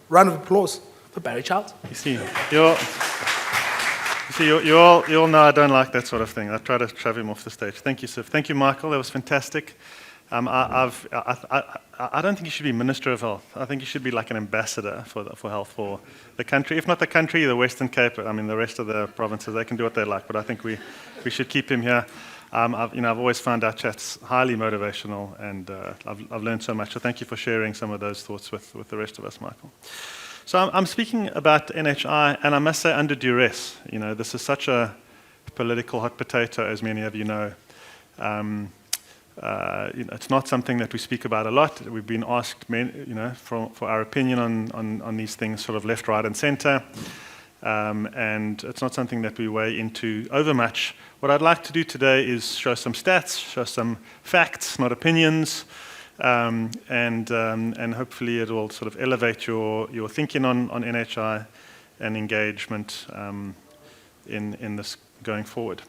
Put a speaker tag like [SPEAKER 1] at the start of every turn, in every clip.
[SPEAKER 1] Round of applause for Barry Childs.
[SPEAKER 2] You all know I don't like that sort of thing. I try to shove him off the stage. Thank you, sir. Thank you, Michael. That was fantastic. I don't think you should be Minister of Health. I think you should be like an ambassador for health for the country. If not the country, the Western Cape. I mean, the rest of the provinces, they can do what they like. But I think we should keep him here. I've always found our chats highly motivational, and I've learned so much. So thank you for sharing some of those thoughts with the rest of us, Michael. So I'm speaking about NHI, and I must say under duress. This is such a political hot potato, as many of you know. It's not something that we speak about a lot. We've been asked, for our opinion on these things, sort of left, right, and centre. And it's not something that we weigh into overmuch. What I'd like to do today is show some stats, show some facts, not opinions, and hopefully it will sort of elevate your thinking on NHI and engagement in this going forward.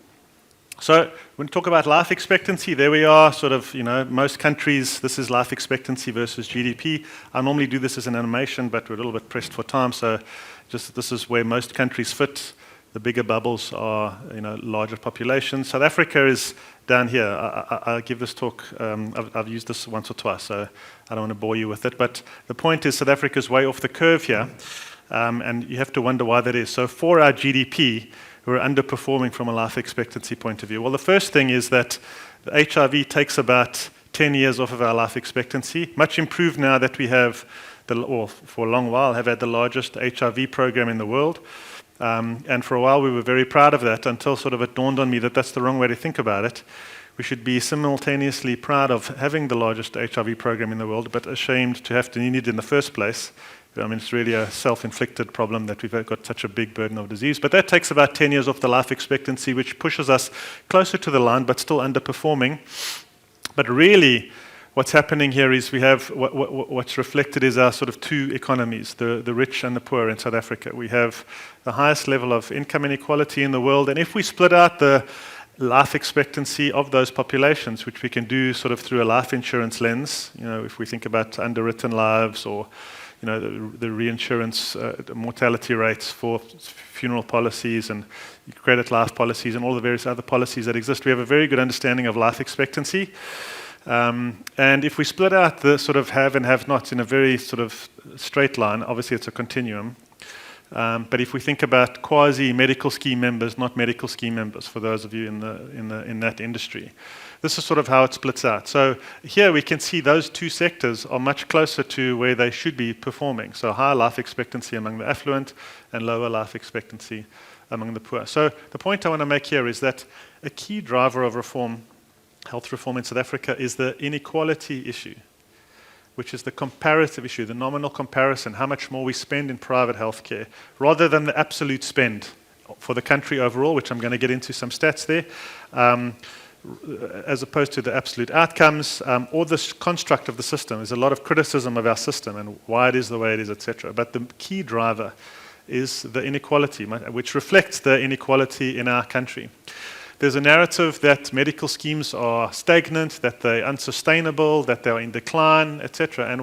[SPEAKER 2] So when we talk about life expectancy, there we are, sort of, most countries, this is life expectancy versus GDP. I normally do this as an animation, but we're a little bit pressed for time, so this is where most countries fit. The bigger bubbles are, larger populations. South Africa is down here. I give this talk, I've used this once or twice, so I don't want to bore you with it. But the point is South Africa is way off the curve here, and you have to wonder why that is. So for our GDP, we're underperforming from a life expectancy point of view. Well, the first thing is that the HIV takes about 10 years off of our life expectancy, much improved now that we have, for a long while, have had the largest HIV program in the world. And for a while we were very proud of that until sort of it dawned on me that that's the wrong way to think about it. We should be simultaneously proud of having the largest HIV program in the world, but ashamed to have to need it in the first place. I mean, it's really a self-inflicted problem that we've got such a big burden of disease. But that takes about 10 years off the life expectancy, which pushes us closer to the line, but still underperforming. But really, what's happening here is we have what's reflected is our sort of two economies, the rich and the poor in South Africa. We have the highest level of income inequality in the world, and if we split out the life expectancy of those populations, which we can do sort of through a life insurance lens, if we think about underwritten lives or the reinsurance mortality rates for funeral policies and credit life policies and all the various other policies that exist, we have a very good understanding of life expectancy. And if we split out the sort of have and have-nots in a very sort of straight line, obviously it's a continuum. But if we think about quasi-medical scheme members, not medical scheme members, for those of you in that industry, this is sort of how it splits out. So here we can see those two sectors are much closer to where they should be performing. So higher life expectancy among the affluent and lower life expectancy among the poor. So the point I want to make here is that a key driver of reform, health reform in South Africa, is the inequality issue, which is the comparative issue, the nominal comparison, how much more we spend in private healthcare, rather than the absolute spend for the country overall, which I'm going to get into some stats there, as opposed to the absolute outcomes, or the construct of the system. There's a lot of criticism of our system and why it is the way it is, etc. But the key driver is the inequality, which reflects the inequality in our country. There's a narrative that medical schemes are stagnant, that they're unsustainable, that they're in decline, etc. And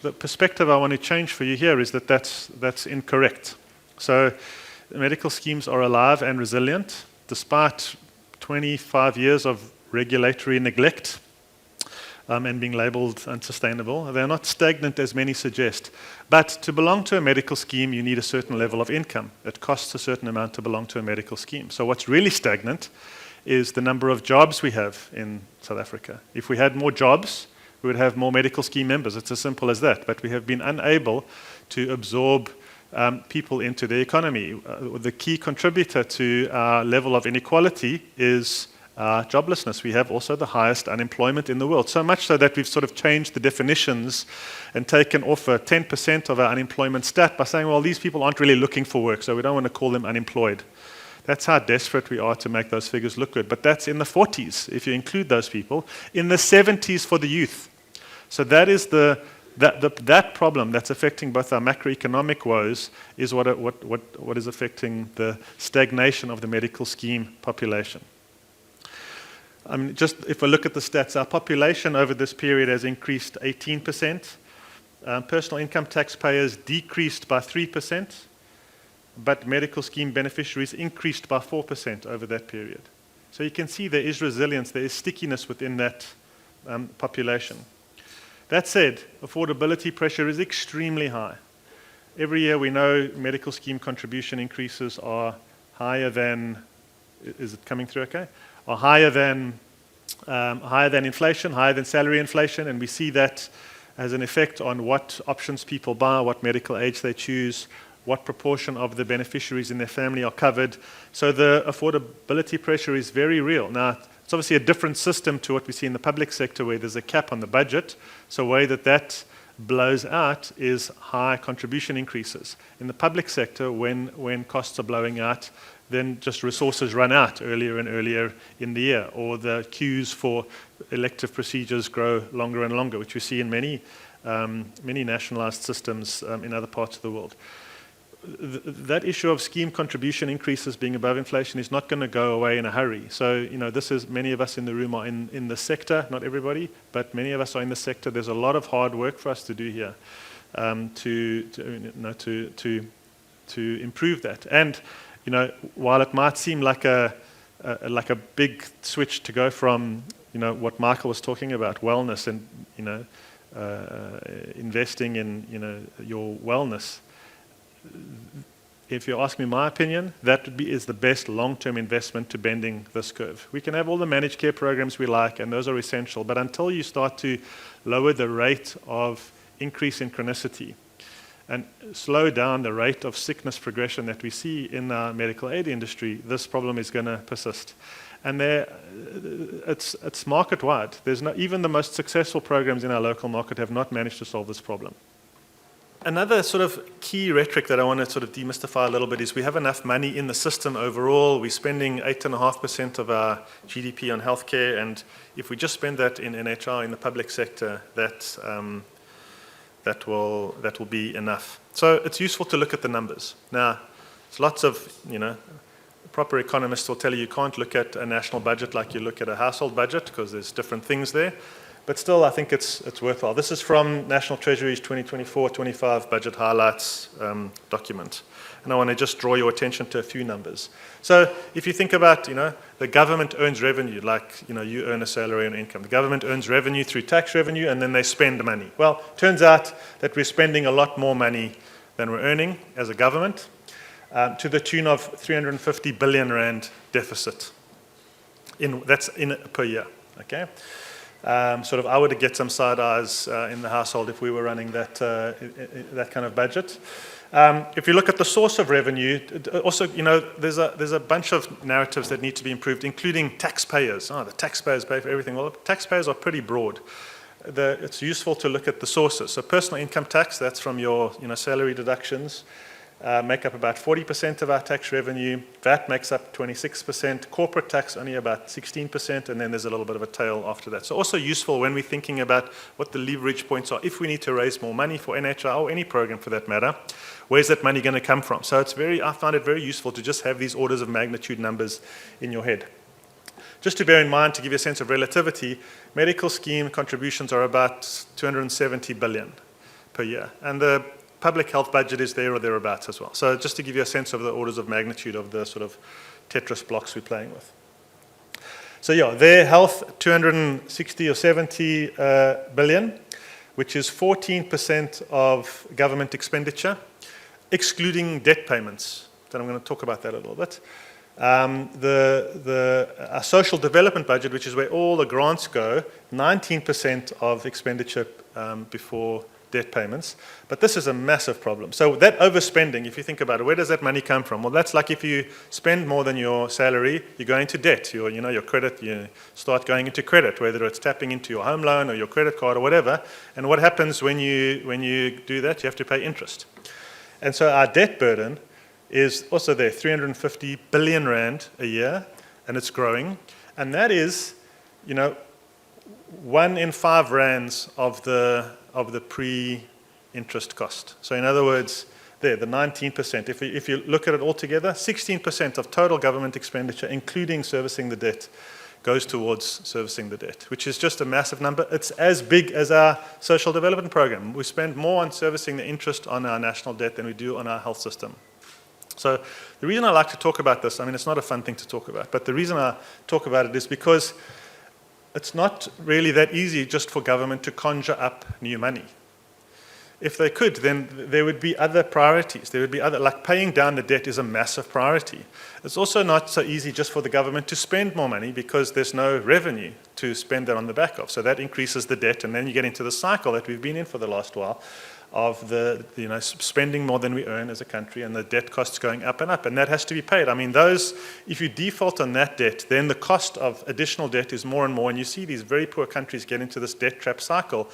[SPEAKER 2] the perspective I want to change for you here is that that's incorrect. So medical schemes are alive and resilient, despite 25 years of regulatory neglect and being labelled unsustainable. They're not stagnant as many suggest. But to belong to a medical scheme, you need a certain level of income. It costs a certain amount to belong to a medical scheme. So what's really stagnant is the number of jobs we have in South Africa. If we had more jobs, we would have more medical scheme members. It's as simple as that. But we have been unable to absorb people into the economy. The key contributor to our level of inequality is joblessness. We have also the highest unemployment in the world, so much so that we've sort of changed the definitions and taken off 10% of our unemployment stat by saying, well, these people aren't really looking for work, so we don't want to call them unemployed. That's how desperate we are to make those figures look good. But that's in the 40s, if you include those people, in the 70s for the youth. So that is that problem that's affecting both our macroeconomic woes is what is affecting the stagnation of the medical scheme population. I mean, just if we look at the stats, our population over this period has increased 18%. personal income taxpayers decreased by 3%, but medical scheme beneficiaries increased by 4% over that period. So you can see there is resilience, there is stickiness within that population. That said, affordability pressure is extremely high. Every year we know medical scheme contribution increases are higher than, is it coming through okay? Are higher than inflation, higher than salary inflation, and we see that as an effect on what options people buy, what medical age they choose, what proportion of the beneficiaries in their family are covered. So the affordability pressure is very real. Now, it's obviously a different system to what we see in the public sector where there's a cap on the budget. So the way that blows out is high contribution increases. In the public sector, when costs are blowing out, then just resources run out earlier and earlier in the year, or the queues for elective procedures grow longer and longer, which we see in many nationalized systems in other parts of the world. That issue of scheme contribution increases being above inflation is not going to go away in a hurry. So, this is, many of us in the room are in the sector, not everybody, but many of us are in the sector. There's a lot of hard work for us to do here to improve that. And, while it might seem like a big switch to go from, what Michael was talking about, wellness and, investing in, your wellness, if you ask me my opinion, that is the best long-term investment to bending this curve. We can have all the managed care programs we like, and those are essential, but until you start to lower the rate of increase in chronicity and slow down the rate of sickness progression that we see in our medical aid industry, this problem is going to persist. And it's market-wide. Even the most successful programs in our local market have not managed to solve this problem. Another sort of key rhetoric that I want to sort of demystify a little bit is we have enough money in the system overall. We're spending 8.5% of our GDP on healthcare, and if we just spend that in NHI, in the public sector, that will be enough. So it's useful to look at the numbers. Now, there's lots of, proper economists will tell you can't look at a national budget like you look at a household budget because there's different things there. But still, I think it's worthwhile. This is from National Treasury's 2024-25 Budget Highlights document. And I want to just draw your attention to a few numbers. So if you think about, the government earns revenue, like, you earn a salary and income. The government earns revenue through tax revenue, and then they spend money. Well, turns out that we're spending a lot more money than we're earning as a government, to the tune of 350 billion rand deficit. That's per year, okay? I would get some side eyes in the household if we were running that kind of budget. If you look at the source of revenue, also, there's a bunch of narratives that need to be improved, including taxpayers. Oh, the taxpayers pay for everything. Well, taxpayers are pretty broad. It's useful to look at the sources. So personal income tax, that's from your salary deductions, make up about 40% of our tax revenue. VAT makes up 26%. Corporate tax only about 16%, and then there's a little bit of a tail after that. So also useful when we're thinking about what the leverage points are. If we need to raise more money for NHI or any program for that matter, where's that money going to come from? So I find it very useful to just have these orders of magnitude numbers in your head. Just to bear in mind, to give you a sense of relativity, medical scheme contributions are about 270 billion per year. And the public health budget is there or thereabouts as well. So just to give you a sense of the orders of magnitude of the sort of Tetris blocks we're playing with. So their health, 260 or 70 billion, which is 14% of government expenditure, excluding debt payments. Then I'm going to talk about that a little bit. Our social development budget, which is where all the grants go, 19% of expenditure before debt payments. But this is a massive problem. So that overspending, if you think about it, where does that money come from? Well, that's like if you spend more than your salary, you go into debt. Your credit, you start going into credit, whether it's tapping into your home loan or your credit card or whatever. And what happens when you do that? You have to pay interest. And so our debt burden is also there, 350 billion rand a year, and it's growing. And that is, 1 in 5 rands of the pre-interest cost. So in other words, the 19%. If you look at it all together, 16% of total government expenditure, including servicing the debt, goes towards servicing the debt, which is just a massive number. It's as big as our social development program. We spend more on servicing the interest on our national debt than we do on our health system. So the reason I like to talk about this, I mean, it's not a fun thing to talk about, but the reason I talk about it is because it's not really that easy just for government to conjure up new money. If they could, then there would be other priorities. There would be other, like paying down the debt is a massive priority. It's also not so easy just for the government to spend more money because there's no revenue to spend that on the back of. So that increases the debt, and then you get into the cycle that we've been in for the last while of the spending more than we earn as a country and the debt costs going up, and that has to be paid. I mean, if you default on that debt, then the cost of additional debt is more and more, and you see these very poor countries get into this debt trap cycle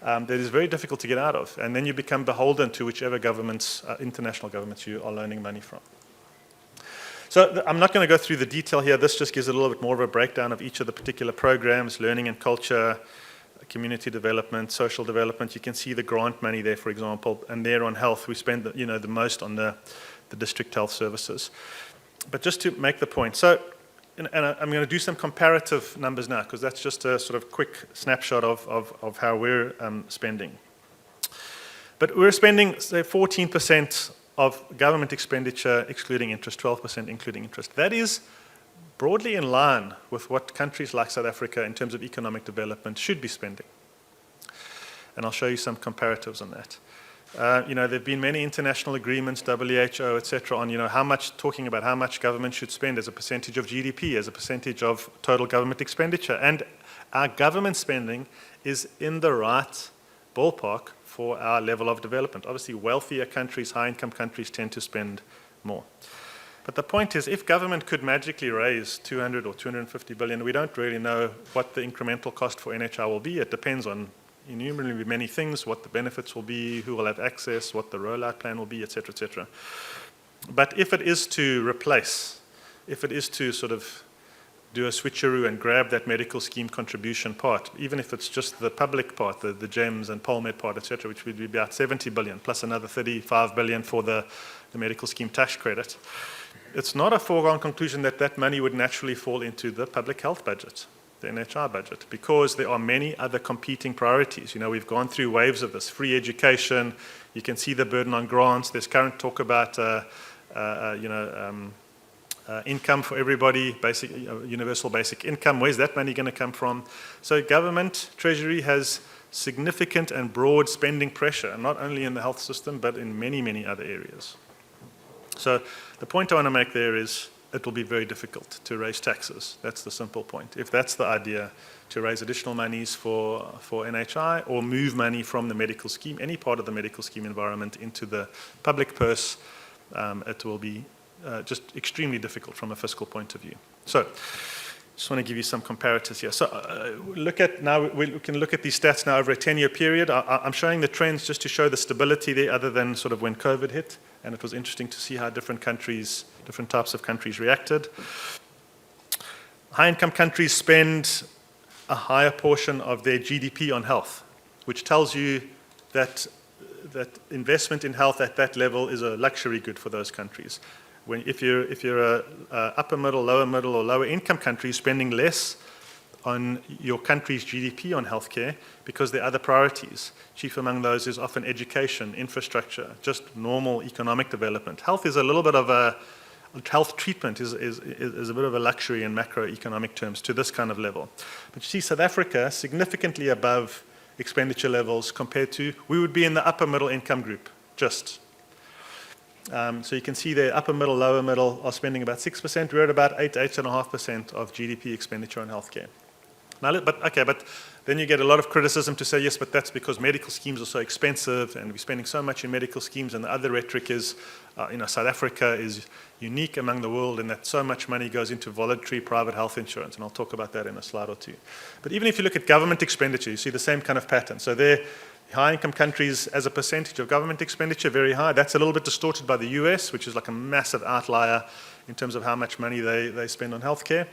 [SPEAKER 2] that is very difficult to get out of, and then you become beholden to whichever governments, international governments, you are loaning money from. So I'm not going to go through the detail here. This just gives a little bit more of a breakdown of each of the particular programs: learning and culture, community development, social development. You can see the grant money there, for example, and there on health, we spend the most on the district health services. But just to make the point, so, and I'm going to do some comparative numbers now, because that's just a sort of quick snapshot of how we're spending. But we're spending, say, 14% of government expenditure excluding interest, 12% including interest. That is broadly in line with what countries like South Africa in terms of economic development should be spending. And I'll show you some comparatives on that. There have been many international agreements, WHO, etc., on talking about how much government should spend as a percentage of GDP, as a percentage of total government expenditure. And our government spending is in the right ballpark for our level of development. Obviously, wealthier countries, high-income countries tend to spend more. But the point is, if government could magically raise 200 or 250 billion, we don't really know what the incremental cost for NHI will be. It depends on innumerably many things, what the benefits will be, who will have access, what the rollout plan will be, etc., etc. But if it is to replace, if it is to sort of do a switcheroo and grab that medical scheme contribution part, even if it's just the public part, the GEMS and PolMed part, etc., which would be about 70 billion, plus another 35 billion for the medical scheme tax credit, it's not a foregone conclusion that that money would naturally fall into the public health budget, the NHI budget, because there are many other competing priorities. We've gone through waves of this. Free education, you can see the burden on grants. There's current talk about income for everybody, basic, universal basic income. Where's that money going to come from? So government, Treasury has significant and broad spending pressure, not only in the health system, but in many, many other areas. So the point I want to make there is it will be very difficult to raise taxes. That's the simple point. If that's the idea, to raise additional monies for NHI or move money from the medical scheme, any part of the medical scheme environment into the public purse, it will be just extremely difficult from a fiscal point of view. So just want to give you some comparators here. So we can look at these stats now over a 10-year period. I'm showing the trends just to show the stability there, other than sort of when COVID hit. And it was interesting to see how different types of countries reacted. High-income countries spend a higher portion of their GDP on health, which tells you that investment in health at that level is a luxury good for those countries. If you're a upper middle, lower middle, or lower income country, spending less on your country's GDP on healthcare because there are other priorities. Chief among those is often education, infrastructure, just normal economic development. Health is a little bit of health treatment is a bit of a luxury in macroeconomic terms to this kind of level. But you see South Africa significantly above expenditure levels compared to, we would be in the upper middle income group, just. So you can see there, upper middle, lower middle are spending about 6%. We're at about 8.5% of GDP expenditure on healthcare. Now, but then you get a lot of criticism to say, yes, but that's because medical schemes are so expensive and we're spending so much in medical schemes. And the other rhetoric is, South Africa is unique among the world in that so much money goes into voluntary private health insurance. And I'll talk about that in a slide or two. But even if you look at government expenditure, you see the same kind of pattern. So there, high-income countries, as a percentage of government expenditure, very high. That's a little bit distorted by the US, which is like a massive outlier in terms of how much money they spend on healthcare.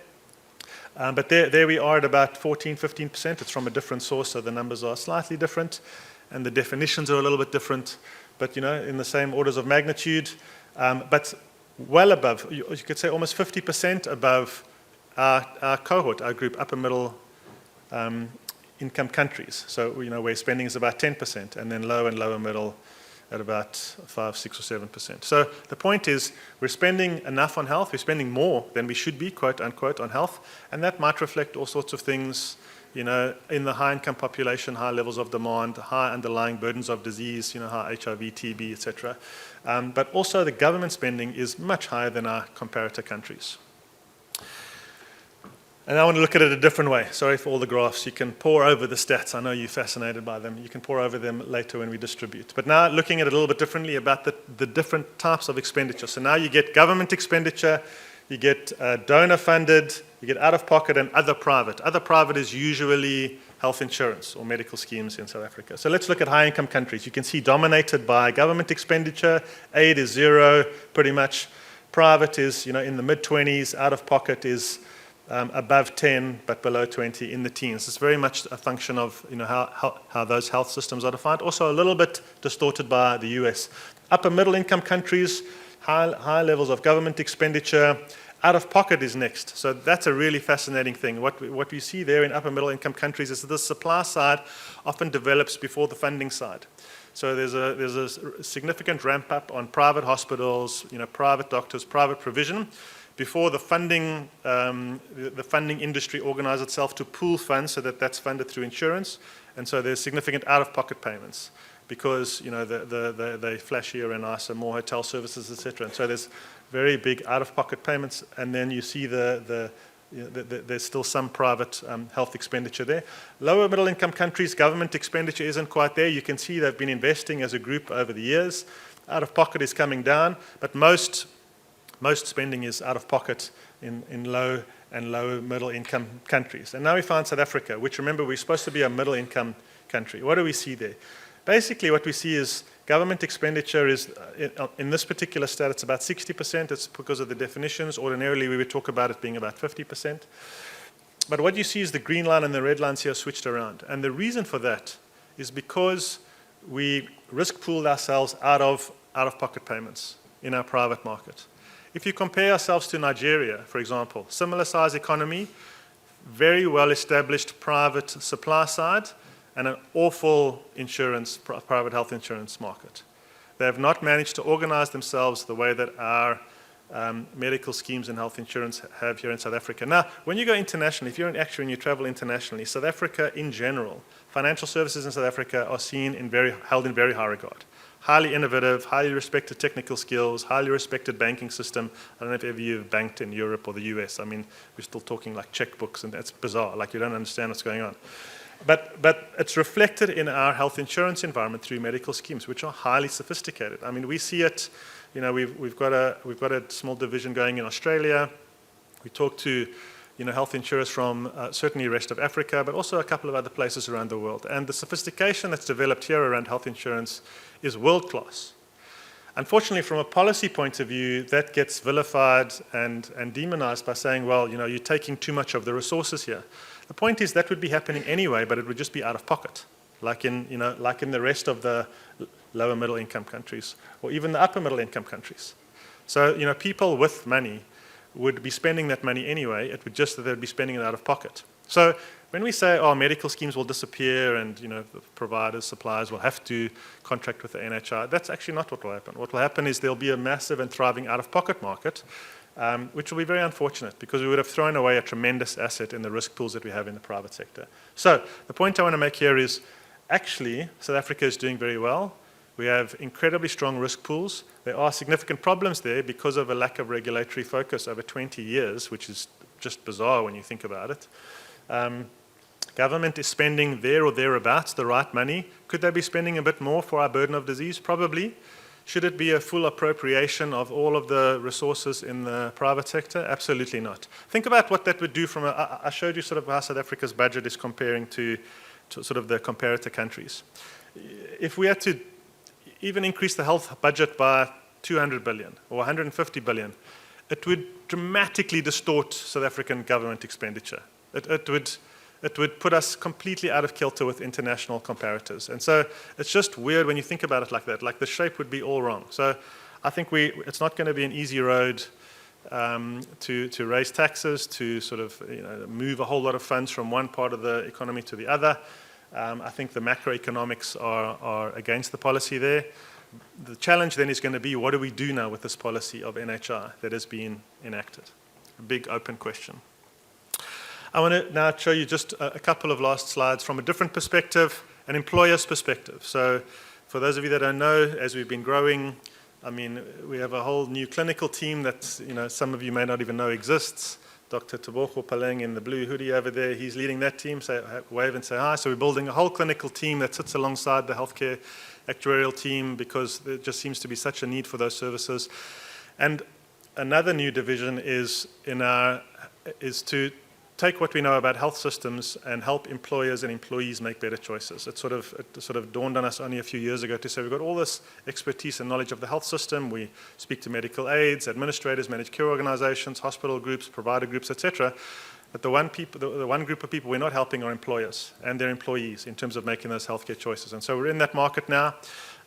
[SPEAKER 2] But there we are at about 14, 15%. It's from a different source, so the numbers are slightly different, and the definitions are a little bit different, but in the same orders of magnitude. But well above, you could say almost 50% above our cohort, our group, upper middle income countries. So, where spending is about 10%, and then low and lower middle at about 5, 6, or 7%. So the point is, we're spending enough on health, we're spending more than we should be, quote unquote, on health, and that might reflect all sorts of things, in the high income population, high levels of demand, high underlying burdens of disease, high HIV, TB, etc. But also the government spending is much higher than our comparator countries. And I want to look at it a different way. Sorry for all the graphs. You can pore over the stats. I know you're fascinated by them. You can pore over them later when we distribute. But now looking at it a little bit differently about the different types of expenditure. So now you get government expenditure, you get donor-funded, you get out-of-pocket, and other private. Other private is usually health insurance or medical schemes in South Africa. So let's look at high-income countries. You can see dominated by government expenditure. Aid is 0, pretty much. Private is, in the mid-20s. Out-of-pocket is above 10, but below 20 in the teens. It's very much a function of how those health systems are defined. Also a little bit distorted by the US. Upper middle income countries, high levels of government expenditure. Out-of-pocket is next. So that's a really fascinating thing. What we see there in upper middle income countries is that the supply side often develops before the funding side. So there's a significant ramp up on private hospitals, private doctors, private provision, before the funding industry organizes itself to pool funds so that that's funded through insurance. And so there's significant out-of-pocket payments because they flashier and nicer, more hotel services, etc. And so there's very big out-of-pocket payments. And then you see there's still some private health expenditure there. Lower middle income countries, government expenditure isn't quite there. You can see they've been investing as a group over the years. Out-of-pocket is coming down, but most spending is out of pocket in low and low middle income countries. And now we find South Africa, which, remember, we're supposed to be a middle income country. What do we see there? Basically what we see is government expenditure is, in this particular stat, it's about 60%. It's because of the definitions. Ordinarily we would talk about it being about 50%. But what you see is the green line and the red lines here switched around. And the reason for that is because we risk pooled ourselves out of pocket payments in our private market. If you compare ourselves to Nigeria, for example, similar size economy, very well established private supply side, and an awful private health insurance market. They have not managed to organize themselves the way that our medical schemes and health insurance have here in South Africa. Now, when you go internationally, if you're an actuary and you travel internationally, South Africa in general, financial services in South Africa are seen held in very high regard. Highly innovative, highly respected technical skills, highly respected banking system. I don't know if ever you've banked in Europe or the US. I mean, we're still talking like checkbooks, and that's bizarre. Like, you don't understand what's going on. But it's reflected in our health insurance environment through medical schemes, which are highly sophisticated. I mean, we see it. We've got a small division going in Australia. We talk to health insurers from certainly the rest of Africa, but also a couple of other places around the world. And the sophistication that's developed here around health insurance is world-class. Unfortunately, from a policy point of view, that gets vilified and demonized by saying, well, you're taking too much of the resources here. The point is that would be happening anyway, but it would just be out of pocket, like in the rest of the lower middle income countries, or even the upper middle income countries. So, people with money would be spending that money anyway. It would just that they'd be spending it out of pocket. So when we say, medical schemes will disappear and, the providers, suppliers will have to contract with the NHI, that's actually not what will happen. What will happen is there'll be a massive and thriving out-of-pocket market, which will be very unfortunate because we would have thrown away a tremendous asset in the risk pools that we have in the private sector. So the point I want to make here is actually South Africa is doing very well. We have incredibly strong risk pools. There are significant problems there because of a lack of regulatory focus over 20 years, which is just bizarre when you think about it. Government is spending there or thereabouts the right money. Could they be spending a bit more for our burden of disease? Probably. Should it be a full appropriation of all of the resources in the private sector? Absolutely not. Think about what that would do I showed you sort of how South Africa's budget is comparing to sort of the comparator countries. If we had to even increase the health budget by 200 billion or 150 billion, it would dramatically distort South African government expenditure. It would put us completely out of kilter with international comparators. And so it's just weird when you think about it like that. Like the shape would be all wrong. So I think it's not going to be an easy road to raise taxes, to sort of move a whole lot of funds from one part of the economy to the other. I think the macroeconomics are against the policy there. The challenge then is going to be, what do we do now with this policy of NHI that has been enacted? A big open question. I want to now show you just a couple of last slides from a different perspective, an employer's perspective. So for those of you that don't know, as we've been growing, I mean, we have a whole new clinical team that some of you may not even know exists. Dr. Tebogo Paleng in the blue hoodie over there, he's leading that team. Say, wave and say hi. So we're building a whole clinical team that sits alongside the healthcare actuarial team because there just seems to be such a need for those services. And another new division is to take what we know about health systems and help employers and employees make better choices. It sort of dawned on us only a few years ago to say we've got all this expertise and knowledge of the health system. We speak to medical aides, administrators, managed care organizations, hospital groups, provider groups, etc. But the one group of people we're not helping are employers and their employees in terms of making those healthcare choices. And so we're in that market now,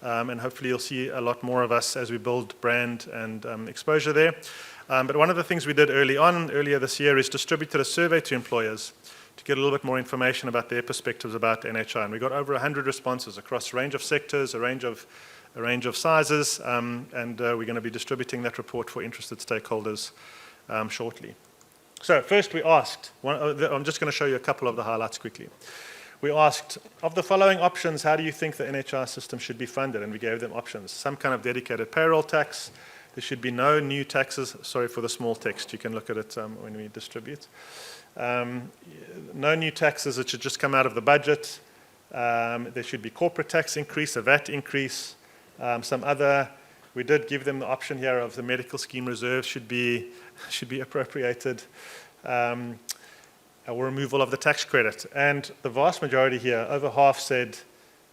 [SPEAKER 2] and hopefully you'll see a lot more of us as we build brand and exposure there. But one of the things we did earlier this year is distributed a survey to employers to get a little bit more information about their perspectives about NHI. And we got over 100 responses across a range of sectors, a range of sizes, and we're going to be distributing that report for interested stakeholders shortly. So first we asked, I'm just going to show you a couple of the highlights quickly. We asked, of the following options, how do you think the NHI system should be funded? And we gave them options. Some kind of dedicated payroll tax. There should be no new taxes. Sorry for the small text. You can look at it when we distribute. No new taxes. It should just come out of the budget. There should be corporate tax increase, a VAT increase. We did give them the option here of the medical scheme reserve should be appropriated. Or removal of the tax credit. And the vast majority here, over half, said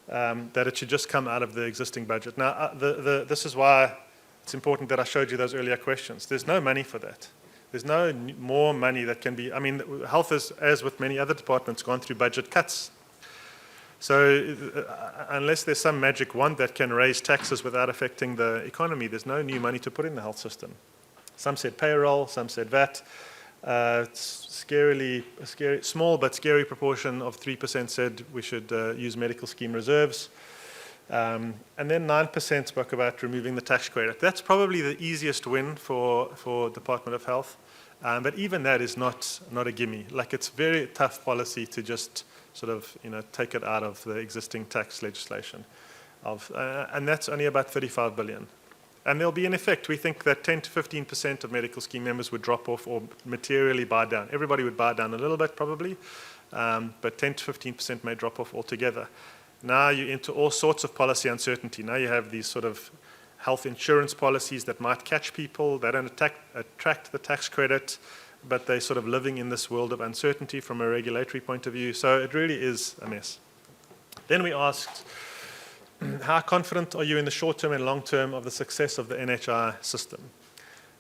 [SPEAKER 2] that it should just come out of the existing budget. Now, this is why it's important that I showed you those earlier questions. There's no money for that. There's no more money that can be, I mean, health is, as with many other departments, gone through budget cuts. So unless there's some magic wand that can raise taxes without affecting the economy, there's no new money to put in the health system. Some said payroll, some said VAT. Small but scary proportion of 3% said we should use medical scheme reserves. And then 9% spoke about removing the tax credit. That's probably the easiest win for Department of Health. But even that is not a gimme. Like, it's very tough policy to just sort of take it out of the existing tax legislation. And that's only about 35 billion. And there'll be an effect. We think that 10 to 15% of medical scheme members would drop off or materially buy down. Everybody would buy down a little bit probably, but 10 to 15% may drop off altogether. Now you're into all sorts of policy uncertainty. Now you have these sort of health insurance policies that might catch people. They don't attract the tax credit, but they're sort of living in this world of uncertainty from a regulatory point of view. So it really is a mess. Then we asked, how confident are you in the short term and long term of the success of the NHI system?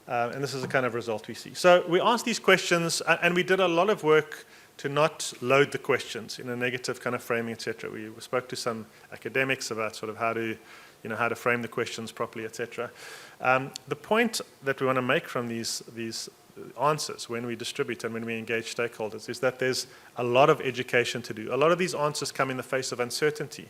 [SPEAKER 2] And this is the kind of result we see. So we asked these questions, and we did a lot of work to not load the questions in a negative kind of framing, etc. We spoke to some academics about sort of how to frame the questions properly, etc. The point that we want to make from these answers when we distribute and when we engage stakeholders is that there's a lot of education to do. A lot of these answers come in the face of uncertainty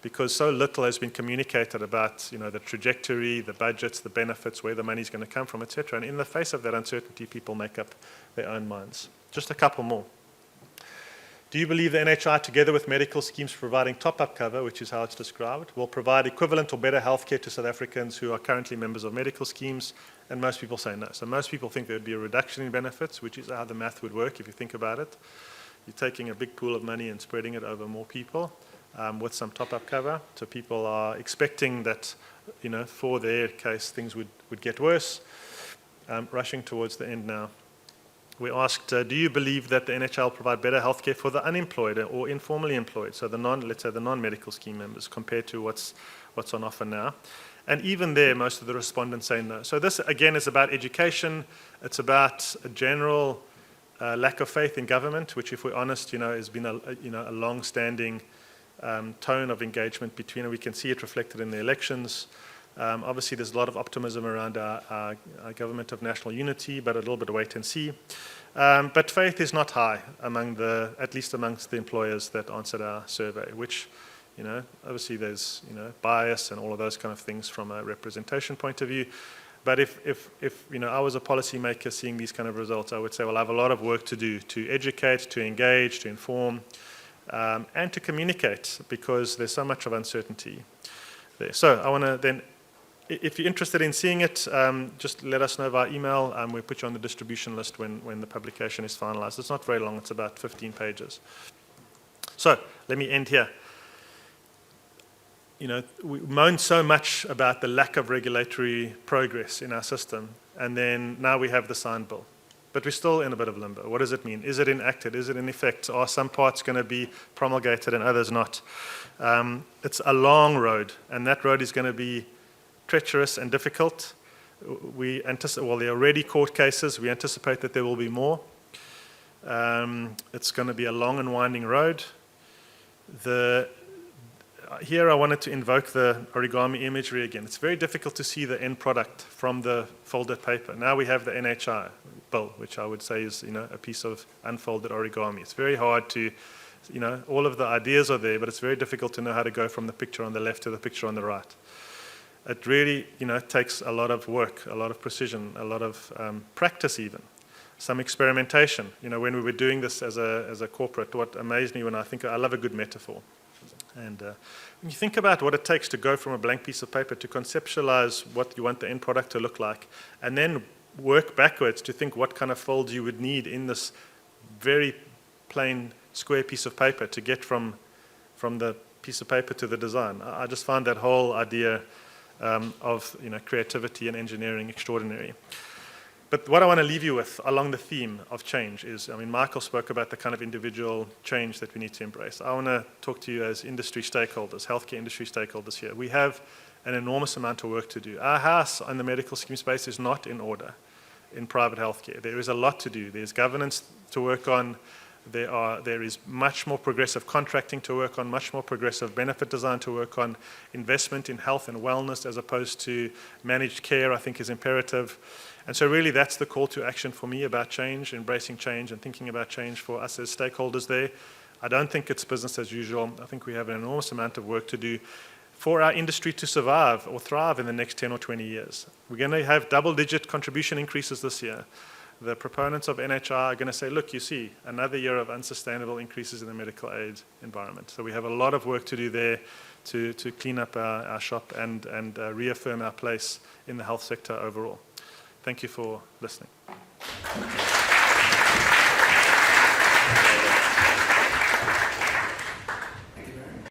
[SPEAKER 2] because so little has been communicated about the trajectory, the budgets, the benefits, where the money's going to come from, etc. And in the face of that uncertainty, people make up their own minds. Just a couple more. Do you believe the NHI, together with medical schemes providing top-up cover, which is how it's described, will provide equivalent or better healthcare to South Africans who are currently members of medical schemes? And most people say no. So most people think there would be a reduction in benefits, which is how the math would work if you think about it. You're taking a big pool of money and spreading it over more people with some top-up cover. So people are expecting that, for their case, things would get worse. Rushing towards the end now. We asked, do you believe that the NHI will provide better healthcare for the unemployed or informally employed, so let's say the non-medical scheme members, compared to what's on offer now? And even there, most of the respondents say no. So this, again, is about education. It's about a general lack of faith in government, which, if we're honest, has been a long-standing tone of engagement between, and we can see it reflected in the elections. Obviously, there's a lot of optimism around our government of national unity, but a little bit of wait and see. But faith is not high at least amongst the employers that answered our survey, which, obviously there's, bias and all of those kind of things from a representation point of view. But if I was a policymaker seeing these kind of results, I would say, well, I have a lot of work to do to educate, to engage, to inform, and to communicate, because there's so much of uncertainty there. So I want to then, if you're interested in seeing it, just let us know via email. We'll put you on the distribution list when the publication is finalized. It's not very long. It's about 15 pages. So let me end here. We moan so much about the lack of regulatory progress in our system, and then now we have the signed bill. But we're still in a bit of limbo. What does it mean? Is it enacted? Is it in effect? Are some parts going to be promulgated and others not? It's a long road, and that road is going to be treacherous and difficult. There are already court cases. We anticipate that there will be more. It's going to be a long and winding road. Here I wanted to invoke the origami imagery again. It's very difficult to see the end product from the folded paper. Now we have the NHI bill, which I would say is a piece of unfolded origami. It's very hard to, all of the ideas are there, but it's very difficult to know how to go from the picture on the left to the picture on the right. It really, takes a lot of work, a lot of precision, a lot of practice even, some experimentation. When we were doing this as a corporate, what amazed me I love a good metaphor. And when you think about what it takes to go from a blank piece of paper to conceptualize what you want the end product to look like, and then work backwards to think what kind of folds you would need in this very plain square piece of paper to get from the piece of paper to the design. I just found that whole idea of creativity and engineering extraordinary. But what I want to leave you with along the theme of change is, Michael spoke about the kind of individual change that we need to embrace. I want to talk to you as industry stakeholders, healthcare industry stakeholders here. We have an enormous amount of work to do. Our house in the medical scheme space is not in order in private healthcare. There is a lot to do. There's governance to work on. There is much more progressive contracting to work on, much more progressive benefit design to work on. Investment in health and wellness as opposed to managed care, I think, is imperative. And so really that's the call to action for me about change, embracing change and thinking about change for us as stakeholders there. I don't think it's business as usual. I think we have an enormous amount of work to do for our industry to survive or thrive in the next 10 or 20 years. We're going to have double-digit contribution increases this year. The proponents of NHI are going to say, look, you see, another year of unsustainable increases in the medical aid environment. So we have a lot of work to do there to clean up our shop and reaffirm our place in the health sector overall. Thank you for listening.